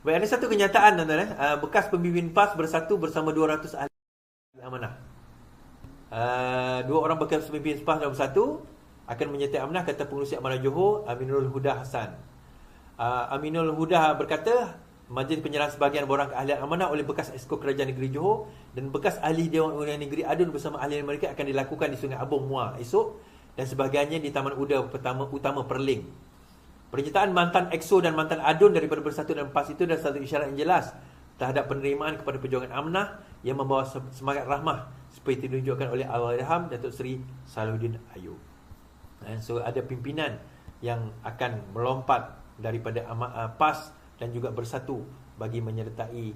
Baik, ada satu kenyataan tuan-tuan. Bekas pemimpin PAS bersatu bersama 200 ahli amanah. Dua orang bekas pemimpin PAS dalam bersatu akan menyertai amanah, kata pengurusi amanah Johor, Aminul Huda Hassan. Aminul Huda berkata, majlis penyerahan sebahagian borang keahlian amanah oleh bekas Esko Kerajaan Negeri Johor dan bekas ahli Dewan Undangan Negeri Adun bersama ahli mereka akan dilakukan di Sungai Abong Muar esok dan sebahagiannya di Taman Utama Perling. Pernyataan mantan EXO dan mantan ADUN daripada Bersatu dan PAS itu adalah satu isyarat yang jelas terhadap penerimaan kepada perjuangan amanah yang membawa semangat rahmah seperti ditunjukkan oleh Allahyarham Datuk Seri Salahuddin Ayub. And so ada pimpinan yang akan melompat daripada PAS dan juga Bersatu bagi menyertai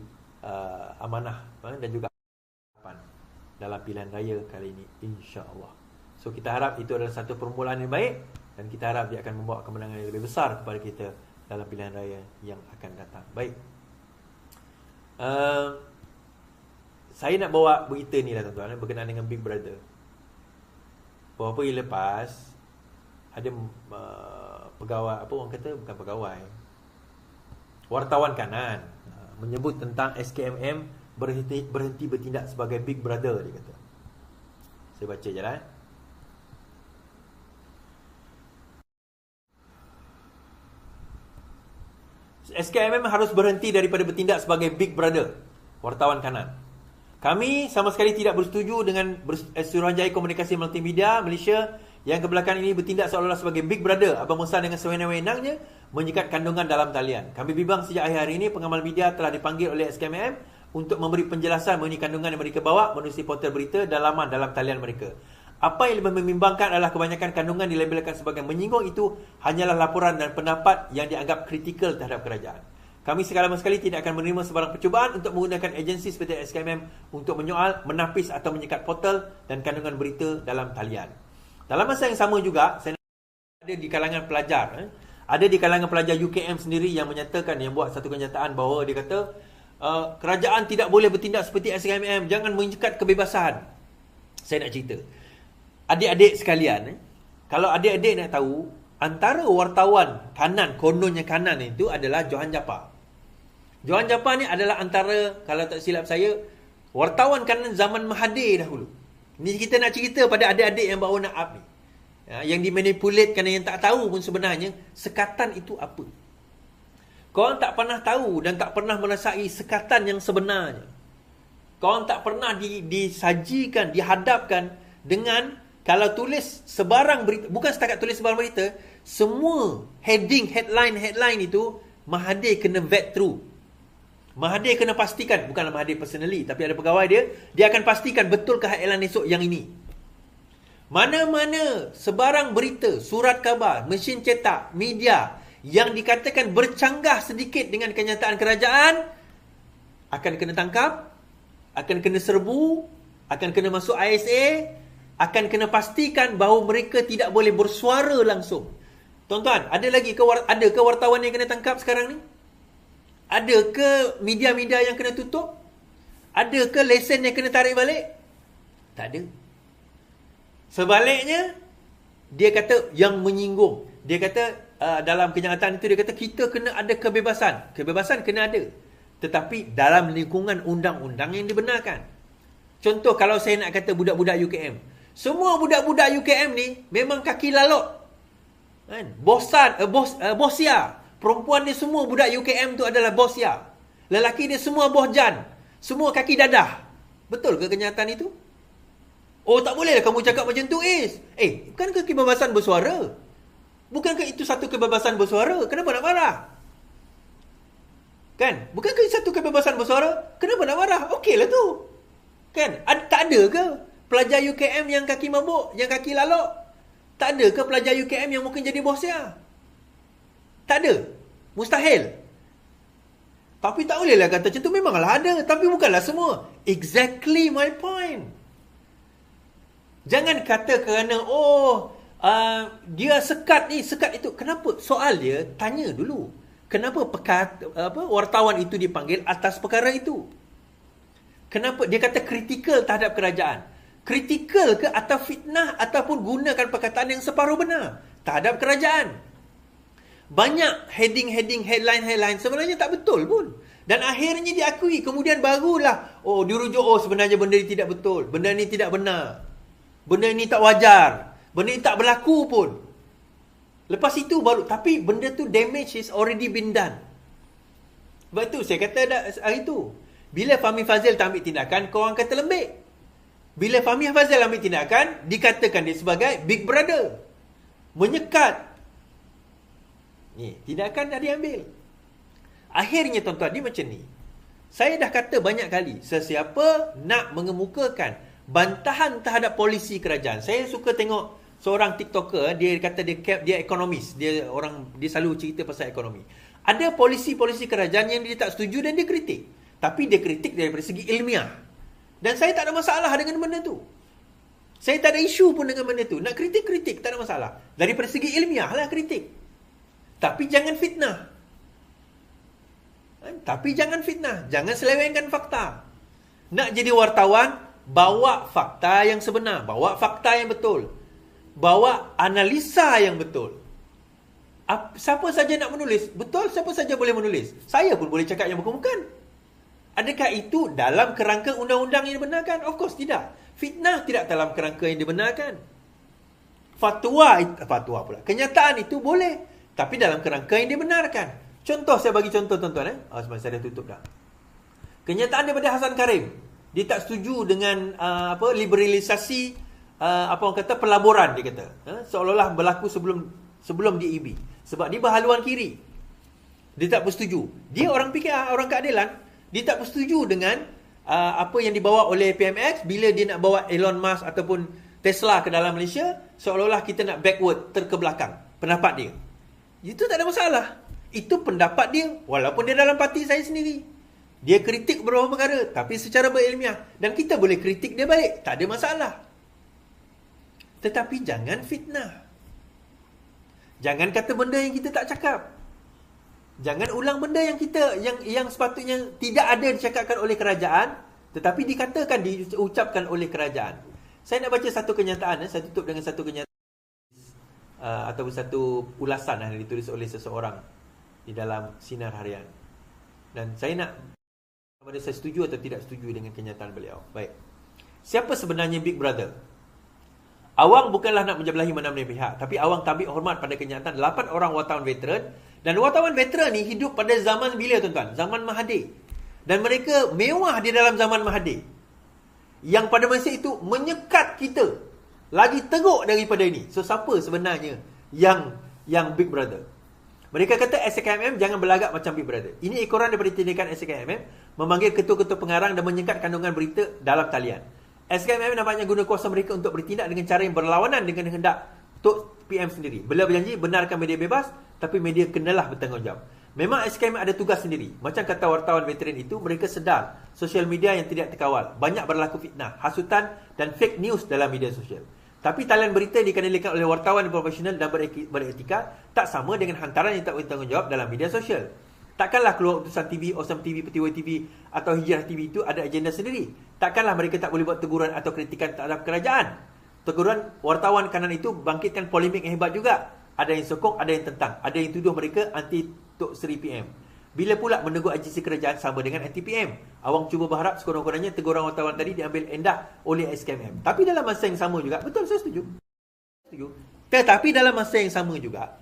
amanah dan juga dalam pilihan raya kali ini, insya-Allah. So kita harap itu adalah satu permulaan yang baik dan kita harap dia akan membawa kemenangan yang lebih besar kepada kita dalam pilihan raya yang akan datang. Baik. Saya nak bawa berita ni lah tuan-tuan, berkenaan dengan Big Brother. Beberapa hari lepas ada pegawai, apa orang kata, bukan pegawai, wartawan kanan menyebut tentang SKMM berhenti bertindak sebagai Big Brother, dia kata. Saya baca je lah. SKMM harus berhenti daripada bertindak sebagai Big Brother. Wartawan kanan. Kami sama sekali tidak bersetuju dengan Suruhanjaya Komunikasi Multimedia Malaysia yang kebelakangan ini bertindak seolah-olah sebagai Big Brother Abang Musa dengan sewenang-wenangnya menyikat kandungan dalam talian. Kami bimbang sejak akhir hari ini pengamal media telah dipanggil oleh SKMM untuk memberi penjelasan mengenai kandungan yang mereka bawa menerusi portal berita dan laman dalam talian mereka. Apa yang lebih membimbangkan adalah kebanyakan kandungan dilabelkan sebagai menyinggung itu hanyalah laporan dan pendapat yang dianggap kritikal terhadap kerajaan. Kami sekali tidak akan menerima sebarang percubaan untuk menggunakan agensi seperti SKMM untuk menyoal, menapis atau menyekat portal dan kandungan berita dalam talian. Dalam masa yang sama juga, saya ada di kalangan pelajar, ada di kalangan pelajar UKM sendiri yang menyatakan, yang buat satu kenyataan bahawa dia kata kerajaan tidak boleh bertindak seperti SKMM, jangan menyekat kebebasan. Saya nak cerita. Adik-adik sekalian, kalau adik-adik nak tahu, antara wartawan kanan, kononnya kanan itu adalah Johan Japar. Johan Japar ni adalah antara, kalau tak silap saya, wartawan kanan zaman Mahathir dahulu. Ni kita nak cerita pada adik-adik yang baru nak up ni, yang dimanipulate, kerana yang tak tahu pun sebenarnya sekatan itu apa. Korang tak pernah tahu dan tak pernah merasai sekatan yang sebenarnya. Korang tak pernah disajikan, dihadapkan dengan, kalau tulis sebarang berita, bukan setakat tulis sebarang berita, semua headline itu Mahathir kena vet through. Mahathir kena pastikan, bukanlah Mahathir personally, tapi ada pegawai dia akan pastikan betulkah headline esok yang ini. Mana-mana sebarang berita, surat khabar, mesin cetak, media yang dikatakan bercanggah sedikit dengan kenyataan kerajaan akan kena tangkap, akan kena serbu, akan kena masuk ISA, akan kena pastikan bahawa mereka tidak boleh bersuara langsung. Tuan-tuan, ada ke wartawan yang kena tangkap sekarang ni? Ada ke media-media yang kena tutup? Ada ke lesen yang kena tarik balik? Tak ada. Sebaliknya, dia kata yang menyinggung. Dia kata dalam kenyataan itu, dia kata kita kena ada kebebasan. Kebebasan kena ada. Tetapi dalam lingkungan undang-undang yang dibenarkan. Contoh, kalau saya nak kata budak-budak UKM. Semua budak-budak UKM ni memang kaki lalok. Kan? Bosia. Perempuan dia semua budak UKM tu adalah bosia. Lelaki dia semua bohjan. Semua kaki dadah. Betul ke kenyataan itu? Oh, tak boleh kamu cakap macam tu, Is. Bukankah kebebasan bersuara? Bukankah itu satu kebebasan bersuara? Kenapa nak marah? Kan? Bukankah itu satu kebebasan bersuara? Kenapa nak marah? Okeylah tu. Kan? Tak ada ke pelajar UKM yang kaki mabuk, yang kaki lalok? Tak ada ke pelajar UKM yang mungkin jadi bosia? Tak ada. Mustahil. Tapi tak bolehlah kata macam tu. Memanglah ada, tapi bukanlah semua. Exactly my point. Jangan kata kerana dia sekat ni, sekat itu. Kenapa? Soal dia, tanya dulu. Kenapa wartawan itu dipanggil atas perkara itu? Kenapa? Dia kata kritikal terhadap kerajaan. Kritikal ke atau fitnah ataupun gunakan perkataan yang separuh benar terhadap kerajaan? Banyak heading-heading, headline-headline sebenarnya tak betul pun. Dan akhirnya diakui. Kemudian barulah, dirujuk, sebenarnya benda ni tidak betul. Benda ni tidak benar. Benda ni tak wajar. Benda ni tak berlaku pun. Lepas itu baru, tapi benda tu damage is already been done. Sebab itu saya kata hari tu, bila Fahmi Fazil tak ambil tindakan, korang kata lembik. Bila Fahmi Fazil ambil tindakan, dikatakan dia sebagai Big Brother. Menyekat. Ni, tindakan dah diambil. Akhirnya tuan-tuan, dia macam ni. Saya dah kata banyak kali, sesiapa nak mengemukakan bantahan terhadap polisi kerajaan. Saya suka tengok seorang TikToker, dia kata dia ekonomis. Dia selalu cerita pasal ekonomi. Ada polisi-polisi kerajaan yang dia tak setuju dan dia kritik. Tapi dia kritik daripada segi ilmiah. Dan saya tak ada masalah dengan benda tu. Saya tak ada isu pun dengan benda tu. Nak kritik-kritik, tak ada masalah. Daripada segi ilmiah lah kritik. Tapi jangan fitnah. Jangan selewengkan fakta. Nak jadi wartawan, bawa fakta yang sebenar. Bawa fakta yang betul. Bawa analisa yang betul. Siapa saja nak menulis? Betul, siapa saja boleh menulis. Saya pun boleh cakap yang bukan-bukan. Adakah itu dalam kerangka undang-undang yang dibenarkan? Of course tidak. Fitnah tidak dalam kerangka yang dibenarkan. Fatwa pula. Kenyataan itu boleh. Tapi dalam kerangka yang dibenarkan. Contoh, saya bagi contoh tuan-tuan. Sebenarnya saya dah tutup dah. Kenyataan daripada Hasan Karim. Dia tak setuju dengan liberalisasi orang kata pelaburan, dia kata. Seolah-olah berlaku sebelum DEB. Sebab dia berhaluan kiri. Dia tak bersetuju. Dia orang PKR, orang keadilan. Dia tak bersetuju dengan apa yang dibawa oleh PMX bila dia nak bawa Elon Musk ataupun Tesla ke dalam Malaysia. Seolah-olah kita nak backward, terkebelakang. Pendapat dia. Itu tak ada masalah. Itu pendapat dia, walaupun dia dalam parti saya sendiri. Dia kritik beberapa perkara, tapi secara berilmiah. Dan kita boleh kritik dia balik, tak ada masalah. Tetapi jangan fitnah. Jangan kata benda yang kita tak cakap. Jangan ulang benda yang yang sepatutnya tidak ada dicakapkan oleh kerajaan, tetapi dikatakan, diucapkan oleh kerajaan. Saya nak baca satu kenyataan, saya tutup dengan satu kenyataan ataupun satu ulasan yang ditulis oleh seseorang di dalam Sinar Harian. Dan saya nak sama ada saya setuju atau tidak setuju dengan kenyataan beliau. Baik. Siapa sebenarnya Big Brother? Awang bukanlah nak menjebelahi mana-mana pihak, tapi awang tabik hormat pada kenyataan 8 orang wartawan veteran. Dan wartawan veteran ni hidup pada zaman bila tuan-tuan? Zaman Mahathir. Dan mereka mewah di dalam zaman Mahathir. Yang pada masa itu menyekat kita. Lagi teruk daripada ini. So siapa sebenarnya yang Big Brother? Mereka kata SKMM jangan berlagak macam Big Brother. Ini ekoran daripada tindakan SKMM memanggil ketua-ketua pengarang dan menyekat kandungan berita dalam talian. SKMM nampaknya guna kuasa mereka untuk bertindak dengan cara yang berlawanan dengan hendak Tok PM sendiri. Beliau berjanji benarkan media bebas, tapi media kenalah bertanggungjawab. Memang SKMM ada tugas sendiri. Macam kata wartawan veteran itu, mereka sedar sosial media yang tidak terkawal. Banyak berlaku fitnah, hasutan dan fake news dalam media sosial. Tapi talian berita dikendalikan oleh wartawan profesional dan beretika tak sama dengan hantaran yang tak bertanggungjawab dalam media sosial. Takkanlah keluar utusan TV, Awesome TV, Petiwai TV atau Hijrah TV itu ada agenda sendiri. Takkanlah mereka tak boleh buat teguran atau kritikan terhadap kerajaan. Teguran wartawan kanan itu bangkitkan polemik yang hebat juga. Ada yang sokong, ada yang tentang. Ada yang tuduh mereka anti Tok Seri PM. Bila pula menegur agensi kerajaan sama dengan anti-PM. Awang cuba berharap sekurang-kurangnya teguran wartawan tadi diambil endah oleh SKMM. Tapi dalam masa yang sama juga, betul saya setuju. Tetapi dalam masa yang sama juga,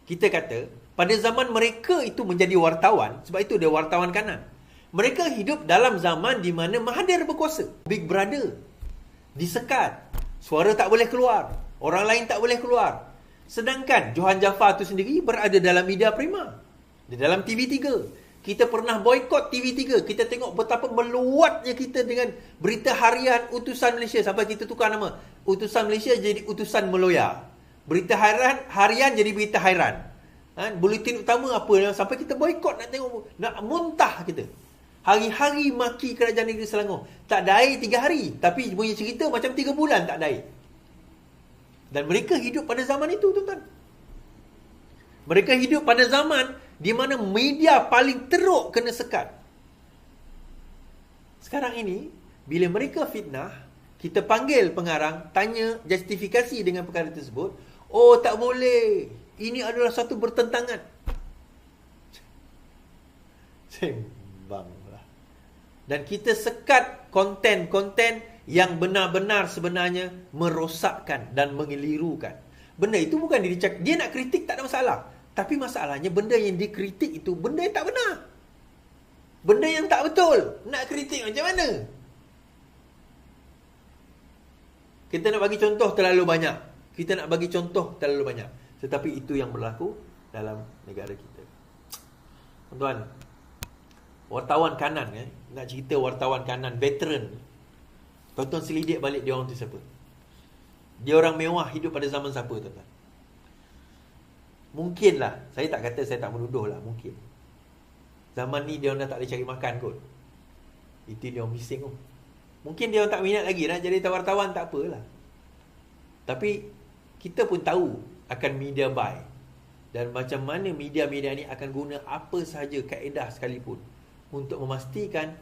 kita kata, pada zaman mereka itu menjadi wartawan, sebab itu dia wartawan kanan. Mereka hidup dalam zaman di mana Mahathir berkuasa. Big Brother. Disekat. Suara tak boleh keluar. Orang lain tak boleh keluar. Sedangkan Johan Jaafar itu sendiri berada dalam media prima. Di dalam TV3. Kita pernah boykot TV3. Kita tengok betapa meluatnya kita dengan berita harian Utusan Malaysia. Sampai kita tukar nama. Utusan Malaysia jadi Utusan Meloya. Berita harian jadi berita hairan. Buletin utama apa. Sampai kita boykot nak tengok. Nak muntah kita. Hari-hari maki kerajaan negeri Selangor. Tak ada air 3 hari. Tapi punya cerita macam 3 bulan tak ada air. Dan mereka hidup pada zaman itu, tuan-tuan. Mereka hidup pada zaman di mana media paling teruk kena sekat. Sekarang ini, bila mereka fitnah, kita panggil pengarang, tanya justifikasi dengan perkara tersebut. Oh, tak boleh. Ini adalah satu bertentangan. Sembanglah. Dan kita sekat konten-konten yang benar-benar sebenarnya merosakkan dan mengelirukan. Benda itu bukan dia nak kritik, tak ada masalah. Tapi masalahnya benda yang dikritik itu benda yang tak benar. Benda yang tak betul. Nak kritik macam mana? Kita nak bagi contoh terlalu banyak. Tetapi itu yang berlaku dalam negara kita. Tuan-tuan, wartawan kanan nak cerita wartawan kanan veteran. Tuan-tuan selidik balik dia orang tu siapa. Dia orang mewah hidup pada zaman siapa, tuan-tuan? Mungkinlah, saya tak kata, saya tak menuduh lah, mungkin. Zaman ni dia orang dah tak boleh cari makan kot. Itu dia orang bising kot. Mungkin dia orang tak minat lagi nak jadi wartawan, tak apalah. Tapi kita pun tahu akan media buy. Dan macam mana media-media ni akan guna apa sahaja kaedah sekalipun untuk memastikan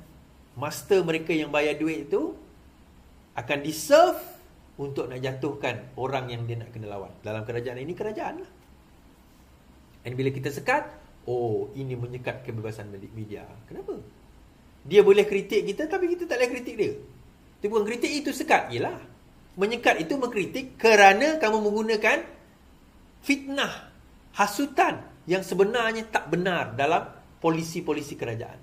master mereka yang bayar duit itu akan diserve untuk nak jatuhkan orang yang dia nak kena lawan. Dalam kerajaan ini, kerajaan lah. Dan bila kita sekat, oh, ini menyekat kebebasan media. Kenapa? Dia boleh kritik kita, tapi kita tak boleh kritik dia. Itu bukan kritik, itu sekat. Yelah. Menyekat itu mengkritik kerana kamu menggunakan fitnah, hasutan yang sebenarnya tak benar dalam polisi-polisi kerajaan.